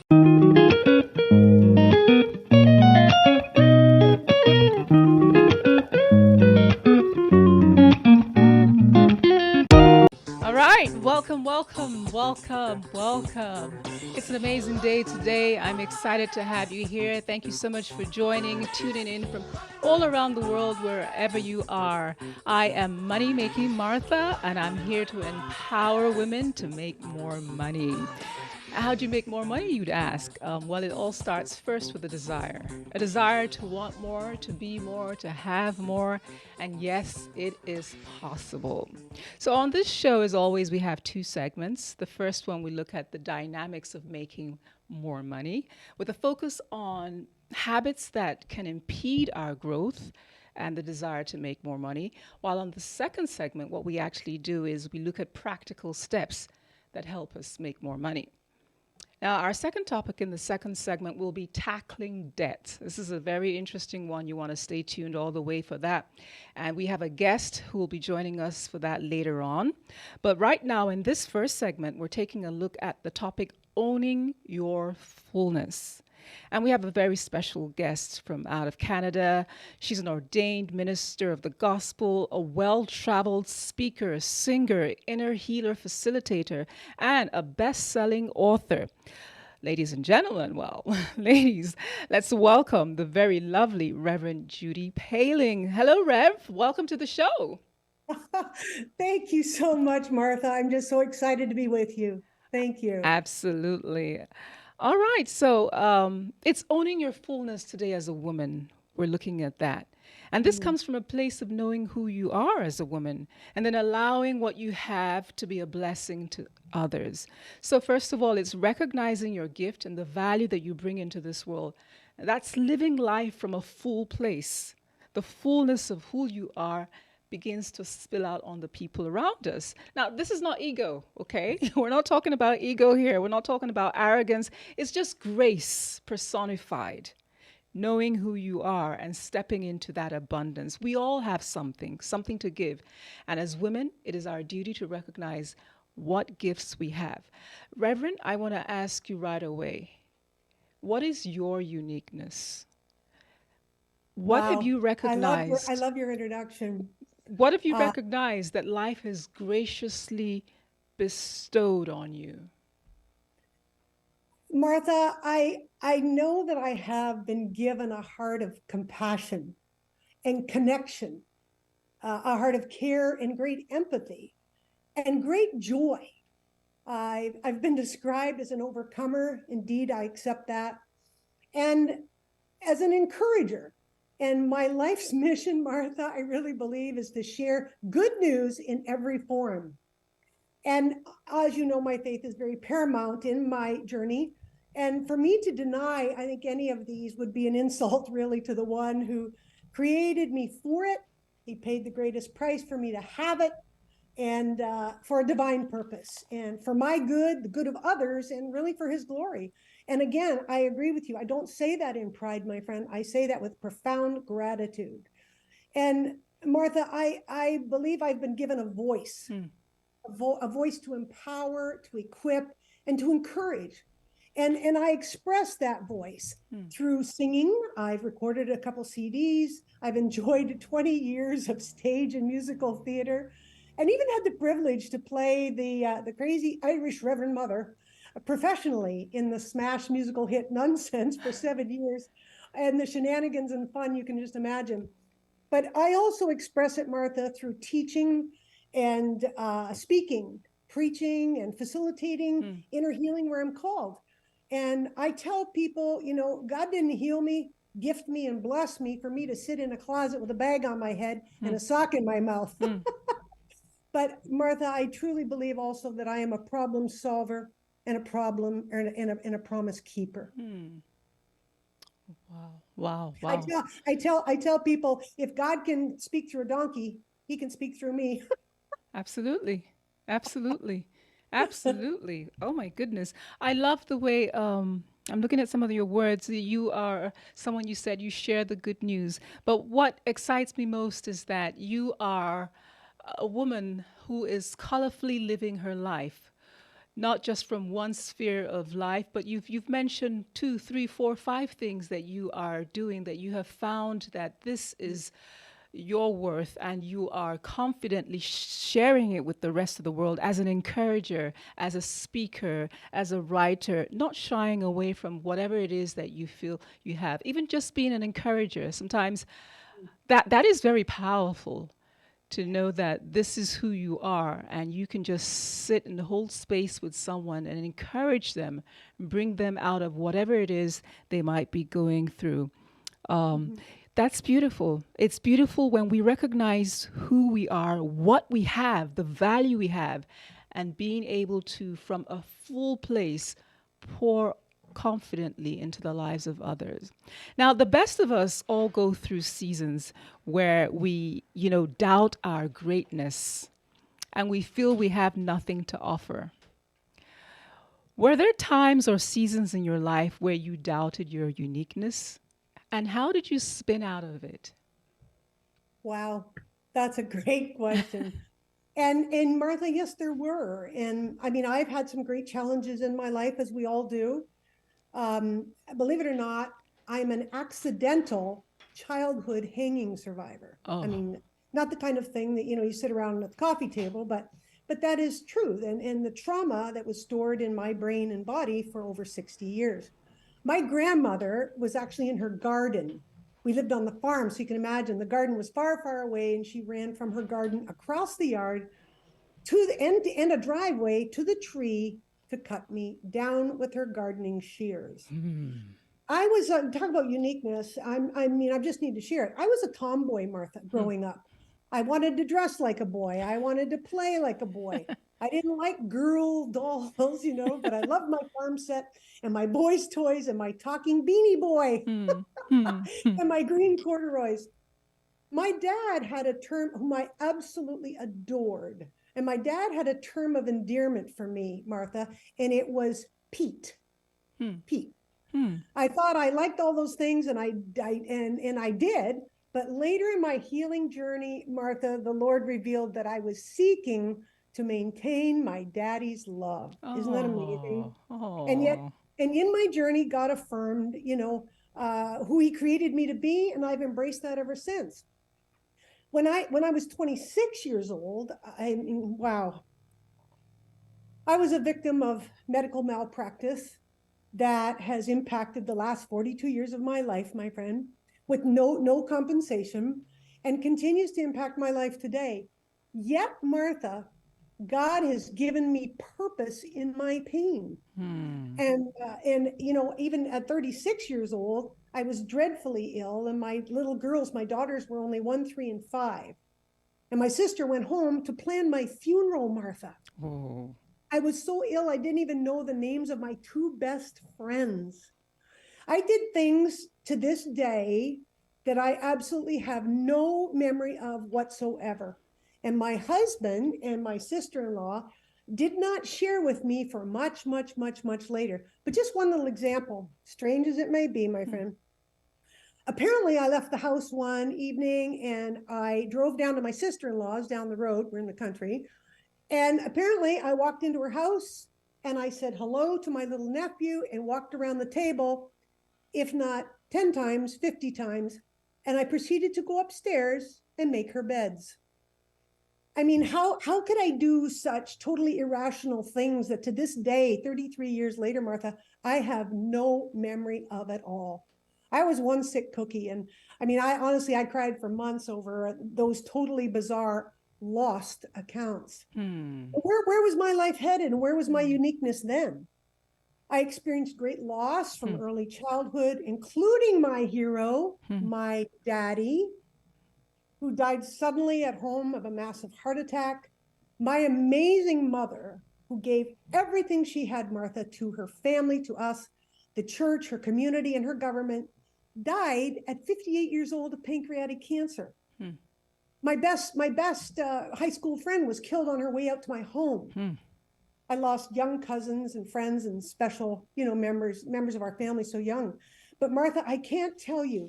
All right, welcome, welcome, welcome, welcome. It's an amazing day today. I'm excited to have you here. Thank you so much for joining, tuning in from all around the world, wherever you are. I am Money Making Martha, and I'm here to empower women to make more money. How do you make more money, you'd ask? Well, it all starts first with a desire to want more, to be more, to have more. And yes, it is possible. So, on this show, as always, we have two segments. The first one, we look at the dynamics of making more money with a focus on habits that can impede our growth and the desire to make more money. While on the second segment, what we actually do is we look at practical steps that help us make more money. Now, our second topic in the second segment will be tackling debt. This is a very interesting one. You want to stay tuned all the way for that. And we have a guest who will be joining us for that later on. But right now, in this first segment, we're taking a look at the topic owning your fullness. And we have a very special guest from out of Canada. She's an ordained minister of the gospel, a well traveled speaker, singer, inner healer facilitator, and a best selling author. Ladies and gentlemen, well, ladies, let's welcome the very lovely Reverend Judy Paling. Hello, Rev. Welcome to the show. Thank you so much, Martha. I'm just so excited to be with you. Thank you. Absolutely. All right. So it's owning your fullness today as a woman. We're looking at that. And this Mm. comes from a place of knowing who you are as a woman and then allowing what you have to be a blessing to others. So, first of all, it's recognizing your gift and the value that you bring into this world. That's living life from a full place. The fullness of who you are begins to spill out on the people around us. Now, this is not ego, okay? We're not talking about ego here. We're not talking about arrogance. It's just grace personified, knowing who you are and stepping into that abundance. We all have something, something to give. And as women, it is our duty to recognize what gifts we have. Reverend, I want to ask you right away, what is your uniqueness? What have Wow. you I recognized? love your introduction. What have you Uh, recognized that life has graciously bestowed on you? Martha, I know that I have been given a heart of compassion and connection, a heart of care and great empathy and great joy. I've been described as an overcomer. Indeed, I accept that. And as an encourager. And my life's mission, Martha, I really believe, is to share good news in every form. And as you know, my faith is very paramount in my journey. And for me to deny, I think any of these would be an insult, really, to the one who created me for it. He paid the greatest price for me to have it, and for a divine purpose, and for my good, the good of others, and really for his glory. And again, I agree with you. I don't say that in pride, my friend. I say that with profound gratitude. And Martha, I believe I've been given a voice, Hmm. a voice to empower, to equip, and to encourage. And I express that voice Hmm. through singing. I've recorded a couple CDs. I've enjoyed 20 years of stage and musical theater, and even had the privilege to play the crazy Irish Reverend Mother professionally in the smash musical hit Nonsense for 7 years, and the shenanigans and fun you can just imagine. But I also express it, Martha, through teaching and speaking, preaching, and facilitating Hmm. inner healing where I'm called. And I tell people, God didn't heal me, gift me, and bless me for me to sit in a closet with a bag on my head Hmm. and a sock in my mouth. Hmm. But Martha, I truly believe also that I am a problem solver and a problem and a promise keeper. Hmm. Wow. Wow. I Wow. tell I tell people, if God can speak through a donkey, he can speak through me. Absolutely. Absolutely. Absolutely. Oh my goodness. I love the way I'm looking at some of your words. You are someone, you said you share the good news. But what excites me most is that you are a woman who is colorfully living her life not just from one sphere of life, but you've mentioned two, three, four, five things that you are doing that you have found that this is your worth, and you are confidently sharing it with the rest of the world as an encourager, as a speaker, as a writer, not shying away from whatever it is that you feel you have. Even just being an encourager, sometimes that is very powerful, to know that this is who you are and you can just sit and hold space with someone and encourage them, bring them out of whatever it is they might be going through. Um, Mhm. that's beautiful. It's beautiful when we recognize who we are, what we have, the value we have, and being able to, from a full place, pour confidently into the lives of others. Now, the best of us all go through seasons where we, doubt our greatness and we feel we have nothing to offer. Were there times or seasons in your life where you doubted your uniqueness? And how did you spin out of it? Wow, that's a great question. And Martha, yes, there were. And I mean, I've had some great challenges in my life, as we all do. Believe it or not, I'm an accidental childhood hanging survivor. I Oh. mean, not the kind of thing that you sit around at the coffee table, but that is true. And the trauma that was stored in my brain and body for over 60 years. My grandmother was actually in her garden. We lived on the farm, so you can imagine the garden was far, far away, and she ran from her garden across the yard to the end to end a driveway to the tree to cut me down with her gardening shears. I was talk about uniqueness. I just need to share it. I was a tomboy, Martha, growing up. I wanted to dress like a boy. I wanted to play like a boy. I didn't like girl dolls, but I loved my farm set and my boys' toys and my talking beanie boy Hmm. Hmm. Hmm. and my green corduroys. My dad had a term whom I absolutely adored. And my dad had a term of endearment for me, Martha, and it was Pete. Hmm. Pete. Hmm. I thought I liked all those things, and I did. But later in my healing journey, Martha, the Lord revealed that I was seeking to maintain my daddy's love. Isn't that amazing? Oh. And yet, Oh. and in my journey, God affirmed, who He created me to be, and I've embraced that ever since. When I was 26 years old, I mean, wow, I was a victim of medical malpractice that has impacted the last 42 years of my life, my friend, with no compensation, and continues to impact my life today. Yet, Martha, God has given me purpose in my pain. Hmm. And even at 36 years old, I was dreadfully ill, and my little girls, my daughters, were only 1, 3, and 5. And my sister went home to plan my funeral, Martha. Oh. I was so ill, I didn't even know the names of my two best friends. I did things to this day that I absolutely have no memory of whatsoever. And my husband and my sister in law did not share with me for much, much, much, much later. But just one little example, strange as it may be, my Hmm. friend. Apparently, I left the house one evening and I drove down to my sister in law's down the road. We're in the country. And apparently, I walked into her house and I said hello to my little nephew and walked around the table, if not 10 times, 50 times. And I proceeded to go upstairs and make her beds. I mean, how could I do such totally irrational things that to this day, 33 years later, Martha, I have no memory of at all. I was one sick cookie. And I mean, I cried for months over those totally bizarre lost accounts. Hmm. Where was my life headed? And where was my uniqueness then? I experienced great loss from Hmm. early childhood, including my hero, Hmm. my daddy, who died suddenly at home of a massive heart attack, my amazing mother, who gave everything she had, Martha, to her family, to us, the church, her community, and her government, died at 58 years old of pancreatic cancer. Hmm. My best high school friend was killed on her way out to my home. Hmm. I lost young cousins and friends and special, members of our family so young. But Martha, I can't tell you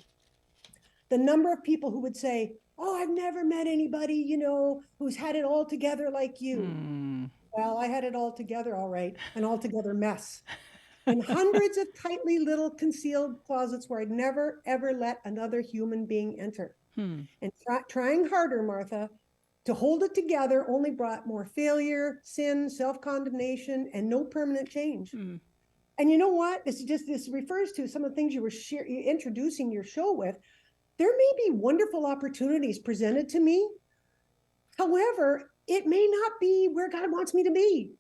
the number of people who would say, "Oh, I've never met anybody, who's had it all together like you." Hmm. Well, I had it all together, all right, an altogether mess. And hundreds of tightly little concealed closets where I'd never, ever let another human being enter. Hmm. And trying harder, Martha, to hold it together only brought more failure, sin, self-condemnation, and no permanent change. Hmm. And you know what? This refers to some of the things you were introducing your show with. There may be wonderful opportunities presented to me. However, it may not be where God wants me to be.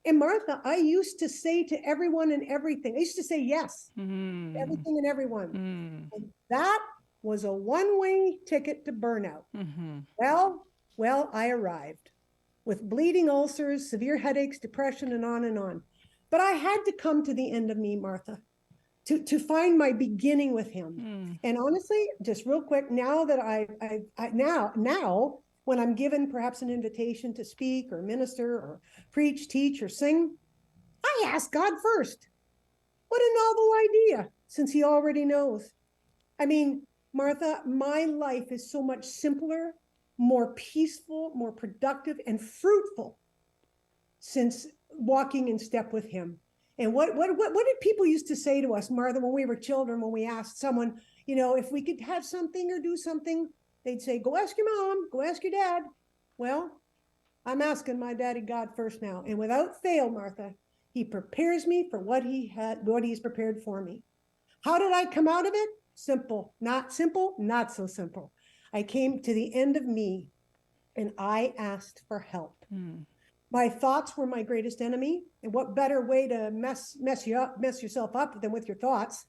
And Martha, I used to say to everyone and everything, I used to say yes to Hmm. everything and everyone. Hmm. And that was a one-way ticket to burnout. Hmm. Well, I arrived with bleeding ulcers, severe headaches, depression, and on and on. But I had to come to the end of me, Martha, to find my beginning with him. Hmm. And honestly, just real quick, now that now when I'm given perhaps an invitation to speak or minister or preach, teach, or sing, I ask God first. What a novel idea, since he already knows. I mean, Martha, my life is so much simpler, more peaceful, more productive, and fruitful since walking in step with him. And what did people used to say to us, Martha, when we were children, when we asked someone, if we could have something or do something, they'd say, go ask your mom, go ask your dad. Well, I'm asking my daddy God first now. And without fail, Martha, he prepares me for what he's prepared for me. How did I come out of it? Simple, not so simple. I came to the end of me and I asked for help. Hmm. My thoughts were my greatest enemy. And what better way to mess yourself up than with your thoughts?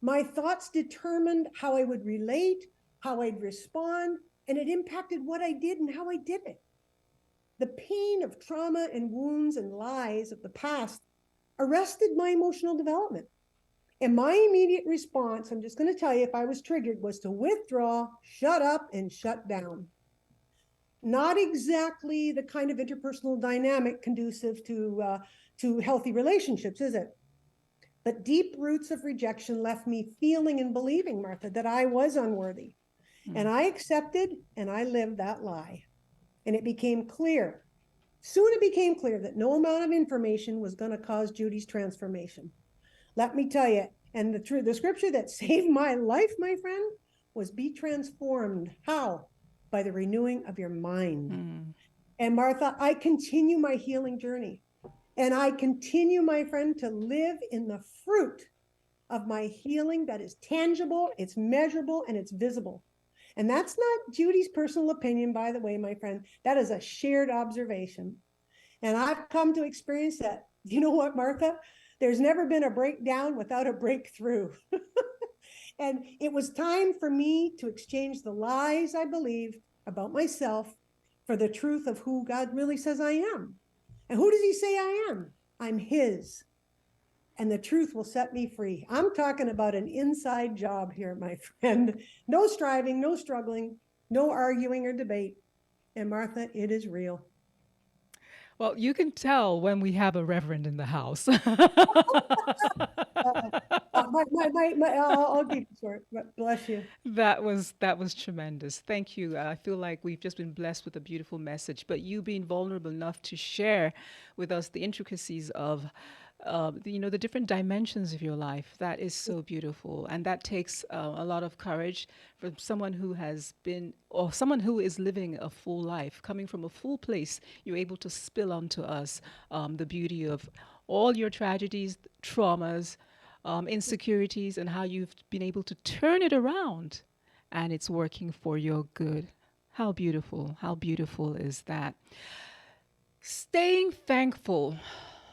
My thoughts determined how I would relate, how I'd respond, and it impacted what I did and how I did it. The pain of trauma and wounds and lies of the past arrested my emotional development. And my immediate response, I'm just going to tell you, if I was triggered, was to withdraw, shut up, and shut down. Not exactly the kind of interpersonal dynamic conducive to healthy relationships, is it? But deep roots of rejection left me feeling and believing, Martha, that I was unworthy. Hmm. And I accepted and I lived that lie. And it became clear. Soon it became clear that no amount of information was going to cause Judy's transformation. Let me tell you, and the scripture that saved my life, my friend, was be transformed. How? By the renewing of your mind. Hmm. And Martha, I continue my healing journey. And I continue, my friend, to live in the fruit of my healing that is tangible, it's measurable, and it's visible. And that's not Judy's personal opinion, by the way, my friend. That is a shared observation. And I've come to experience that. You know what, Martha? There's never been a breakdown without a breakthrough. And it was time for me to exchange the lies I believed about myself for the truth of who God really says I am. And who does he say I am? I'm his. And the truth will set me free. I'm talking about an inside job here, my friend. No striving, no struggling, no arguing or debate. And Martha, it is real. Well, you can tell when we have a reverend in the house. Uh, I'll keep it short. Bless you. That was tremendous. Thank you. I feel like we've just been blessed with a beautiful message, but you being vulnerable enough to share with us the intricacies of the different dimensions of your life. That is so beautiful, and that takes a lot of courage from someone who has been, or someone who is living a full life, coming from a full place. You're able to spill onto us the beauty of all your tragedies, traumas, insecurities, and how you've been able to turn it around and it's working for your good. How beautiful. How beautiful is that? Staying thankful.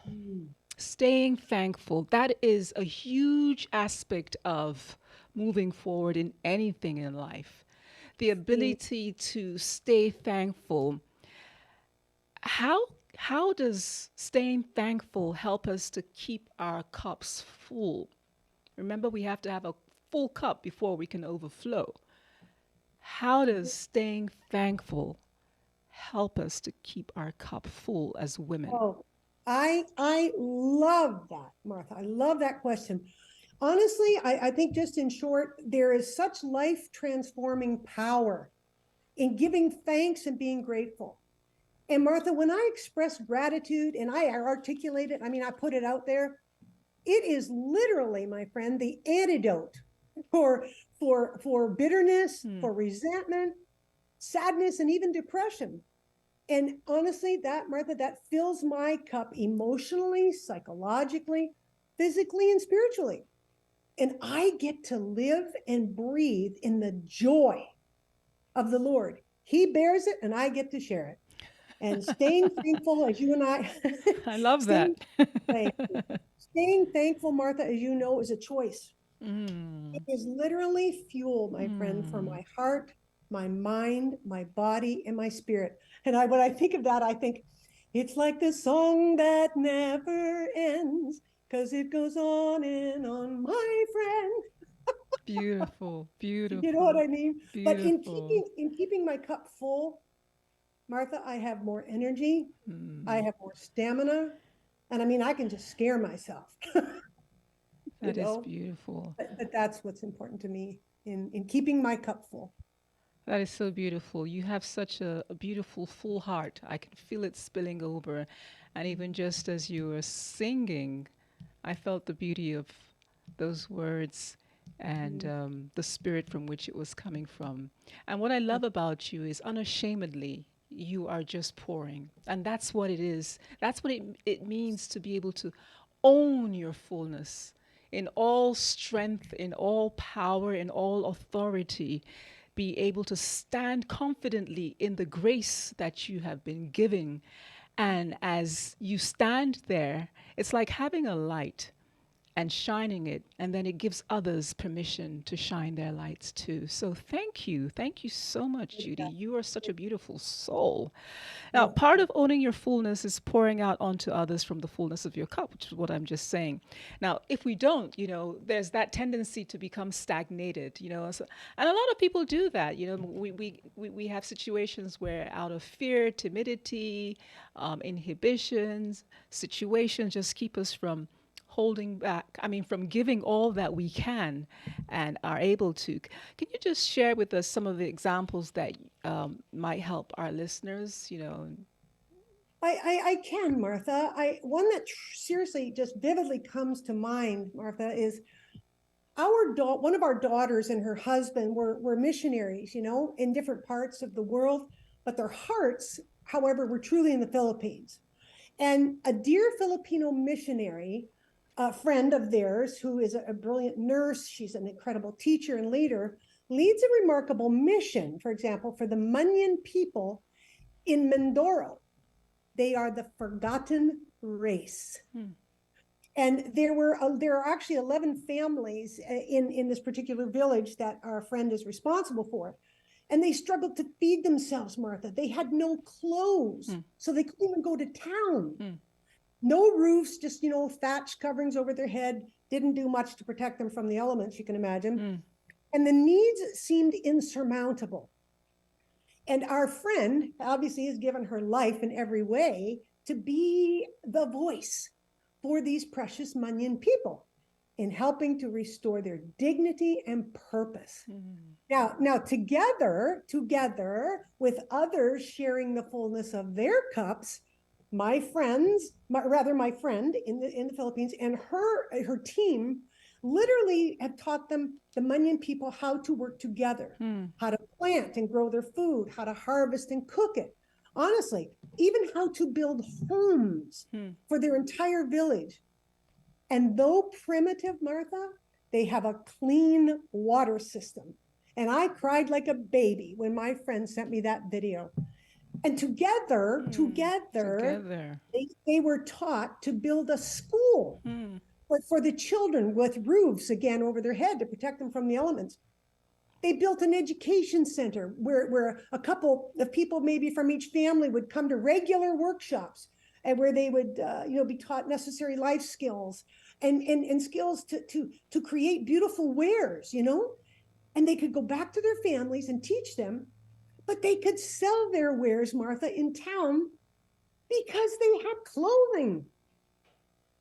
Mm. Staying thankful. That is a huge aspect of moving forward in anything in life. The ability to stay thankful. How how does staying thankful help us to keep our cups full? Remember, we have to have a full cup before we can overflow. How does staying thankful help us to keep our cup full as women? Oh, I love that, Martha. I love that question. Honestly, I think just in short, there is such life transforming power in giving thanks and being grateful. And Martha, when I express gratitude and I articulate it, I mean, I put it out there, it is literally, my friend, the antidote for bitterness, Hmm. for resentment, sadness, and even depression. And honestly, that, Martha, that fills my cup emotionally, psychologically, physically, and spiritually. And I get to live and breathe in the joy of the Lord. He bears it, and I get to share it. And staying thankful, as you and I, I love that. staying, staying thankful, Martha, as you know, is a choice. It Mm. is literally fuel, my friend, for Mm. my heart, my mind, my body, and my spirit. And when I think of that, I think it's like the song that never ends, because it goes on and on, my friend. Beautiful, You know what beautiful, I mean? But beautiful. in keeping my cup full, Martha, I have more energy, I Mm. have more stamina, and I mean, I can just scare myself, you That is know. beautiful. But that's what's important to me in keeping my cup full. That is so beautiful. You have such a beautiful, full heart. I can feel it spilling over. And even just as you were singing, I felt the beauty of those words and Mm. the spirit from which it was coming from. And what I love about you is unashamedly, you are just pouring. And that's what it is. That's what it means to be able to own your fullness in all strength, in all power, in all authority. Be able to stand confidently in the grace that you have been given. And as you stand there, it's like having a light and shining it, and then it gives others permission to shine their lights too. So thank you. Thank you so much, Judy. You are such a beautiful soul. Now, Thank part you. of owning your fullness is pouring out onto others from the fullness of your cup, which is what I'm just saying. Now, if we don't, there's that tendency to become stagnated, so, and a lot of people do that. We have situations where out of fear, timidity, inhibitions, situations just keep us from holding back, I mean, from giving all that we can and are able to. Can you just share with us some of the examples that might help our listeners? I can, Martha. One that seriously just vividly comes to mind, Martha, is one of our daughters and her husband were missionaries, in different parts of the world, but their hearts, however, were truly in the Philippines. And a dear Filipino missionary, a friend of theirs, who is a brilliant nurse, she's an incredible teacher and leader, leads a remarkable mission, for example, for the Manyan people in Mindoro. They are the forgotten race. Hmm. And there are actually 11 families in this particular village that our friend is responsible for. And they struggled to feed themselves, Martha. They had no clothes, Hmm. so they couldn't even go to town. Hmm. No roofs, just, thatch coverings over their head. Didn't do much to protect them from the elements, you can imagine. Hmm. And the needs seemed insurmountable. And our friend obviously has given her life in every way to be the voice for these precious Manyan people in helping to restore their dignity and purpose. Hmm. Now together with others sharing the fullness of their cups, my friend in the Philippines and her team literally have taught them, the Manyan people, how to work together, Hmm. how to plant and grow their food, how to harvest and cook it. Honestly, even how to build homes Hmm. for their entire village. And though primitive, Martha, they have a clean water system. And I cried like a baby when my friend sent me that video. And Hmm. together, Together. they were taught to build a school Hmm. for the children with roofs again over their head to protect them from the elements. They built an education center where a couple of people, maybe from each family, would come to regular workshops and where they would, be taught necessary life skills and skills to create beautiful wares. And they could go back to their families and teach them, but they could sell their wares, Martha, in town because they had clothing.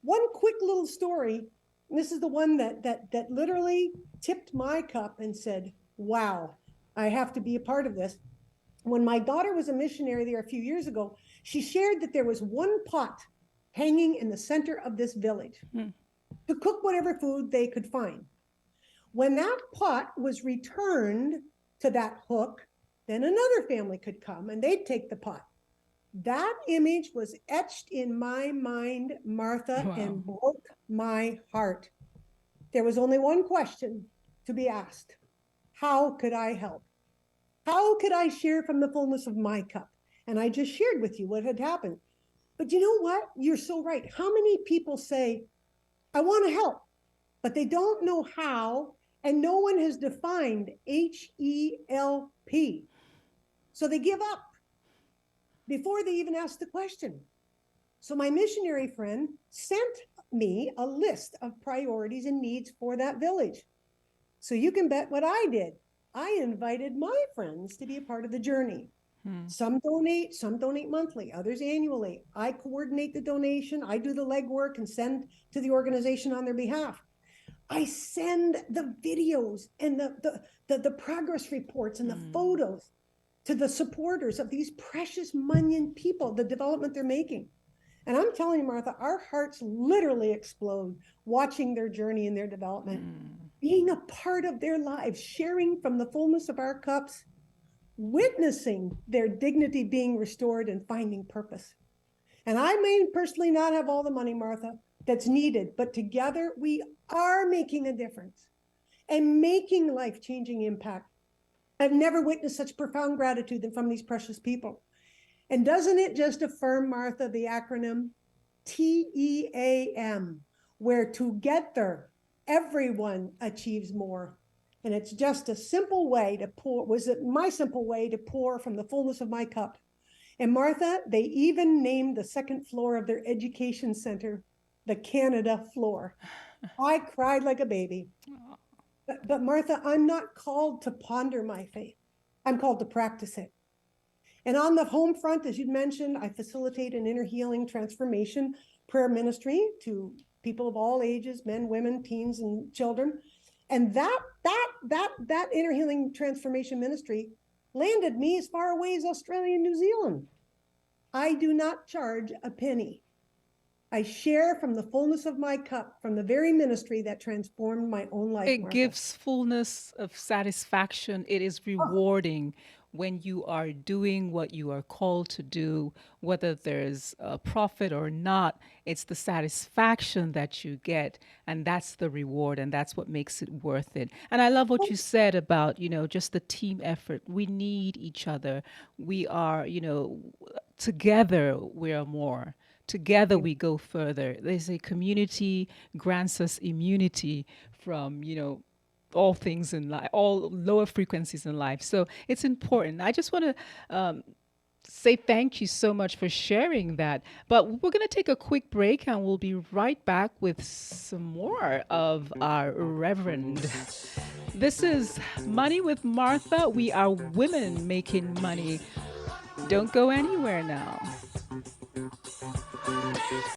One quick little story. This is the one that literally tipped my cup and said, "Wow, I have to be a part of this." When my daughter was a missionary there a few years ago, She shared that there was one pot hanging in the center of this village to cook whatever food they could find. When that pot was returned to that hook, then another family could come and they'd take the pot. That image was etched in my mind, Martha, Wow. and broke my heart. There was only one question to be asked. How could I help? How could I share from the fullness of my cup? And I just shared with you what had happened. But you know what? You're so right. How many people say, I want to help, but they don't know how, and no one has defined HELP. So they give up before they even ask the question. So my missionary friend sent me a list of priorities and needs for that village. So you can bet what I did. I invited my friends to be a part of the journey. Some donate monthly, others annually. I coordinate the donation. I do the legwork and send to the organization on their behalf. I send the videos and the progress reports and the photos to the supporters of these precious Munyan people, the development they're making. And I'm telling you, Martha, our hearts literally explode watching their journey and their development, being a part of their lives, sharing from the fullness of our cups, witnessing their dignity being restored and finding purpose. And I may personally not have all the money, Martha, that's needed, but together we are making a difference and making life-changing impact. I've never witnessed such profound gratitude than from these precious people. And doesn't it just affirm, Martha, the acronym TEAM, where together everyone achieves more? And it's just a simple way to pour, was it my simple way to pour from the fullness of my cup. And Martha, they even named the second floor of their education center the Canada floor. I cried like a baby. But Martha, I'm not called to ponder my faith. I'm called to practice it. And on the home front, as you mentioned, I facilitate an inner healing transformation prayer ministry to people of all ages, men, women, teens, and children. And that inner healing transformation ministry landed me as far away as Australia and New Zealand. I do not charge a penny. I share from the fullness of my cup, from the very ministry that transformed my own life, It Martha. gives fullness of satisfaction. It is rewarding when you are doing what you are called to do, whether there's a profit or not. It's the satisfaction that you get, and that's the reward, and that's what makes it worth it. And I love what you said about, just the team effort. We need each other. We are, together we are more. Together we go further. They say community grants us immunity from, all things in life, all lower frequencies in life. So it's important. I just want to say thank you so much for sharing that. But we're going to take a quick break and we'll be right back with some more of our Reverend. This is Money with Martha. We are women making money. Don't go anywhere now.